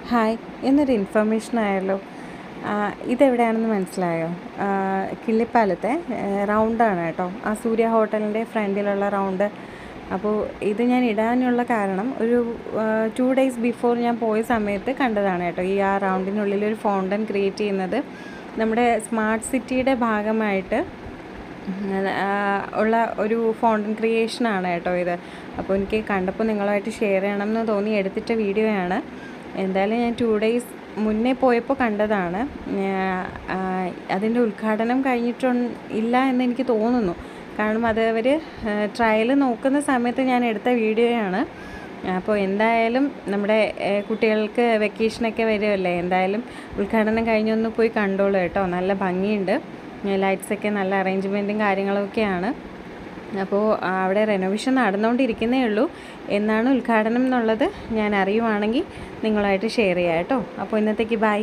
Hi, ഇന്നൊരു information ആയല്ലോ. ഇതെവിടെയാണെന്ന് മനസ്സിലായോ? കിള്ളിപ്പാലത്തെ റൗണ്ടാണ് കേട്ടോ. ആ സൂര്യ ഹോട്ടലിൻ്റെ ഫ്രണ്ടിലുള്ള റൗണ്ട്. അപ്പോൾ ഇത് ഞാൻ ഇടാനുള്ള കാരണം ഒരു 2 days ബിഫോർ ഞാൻ പോയ സമയത്ത് കണ്ടതാണ് കേട്ടോ. ഈ ആ റൗണ്ടിനുള്ളിൽ ഒരു ഫൗണ്ടൻ ക്രിയേറ്റ് ചെയ്യുന്നത് നമ്മുടെ സ്മാർട്ട് സിറ്റിയുടെ ഭാഗമായിട്ട് ഉള്ള ഒരു ഫൗണ്ടൻ ക്രിയേഷനാണ് കേട്ടോ ഇത്. അപ്പോൾ എനിക്ക് കണ്ടപ്പോൾ നിങ്ങളുമായിട്ട് ഷെയർ ചെയ്യണം എന്ന് തോന്നി എടുത്തിട്ട വീഡിയോയാണ്. എന്തായാലും ഞാൻ 2 days മുന്നേ പോയപ്പോൾ കണ്ടതാണ്. അതിൻ്റെ ഉദ്ഘാടനം ഇല്ല എന്നെനിക്ക് തോന്നുന്നു. കാരണം അത് അവർ ട്രയൽ നോക്കുന്ന സമയത്ത് ഞാൻ എടുത്ത വീഡിയോയാണ്. അപ്പോൾ എന്തായാലും നമ്മുടെ കുട്ടികൾക്ക് വെക്കേഷനൊക്കെ വരുമല്ലേ, എന്തായാലും ഉദ്ഘാടനം കഴിഞ്ഞൊന്ന് പോയി കണ്ടോളൂ കേട്ടോ. നല്ല ഭംഗിയുണ്ട്, ലൈറ്റ്സൊക്കെ നല്ല അറേഞ്ച്മെൻറ്റും കാര്യങ്ങളൊക്കെയാണ്. അപ്പോൾ അവിടെ റെനോവേഷൻ നടന്നുകൊണ്ടിരിക്കുന്നേ ഉള്ളൂ. എന്നാണ് ഉദ്ഘാടനം എന്നുള്ളത് ഞാൻ അറിയുവാണെങ്കിൽ നിങ്ങളായിട്ട് ഷെയർ ചെയ്യാം കേട്ടോ. അപ്പോൾ ഇന്നത്തേക്ക് ബൈ.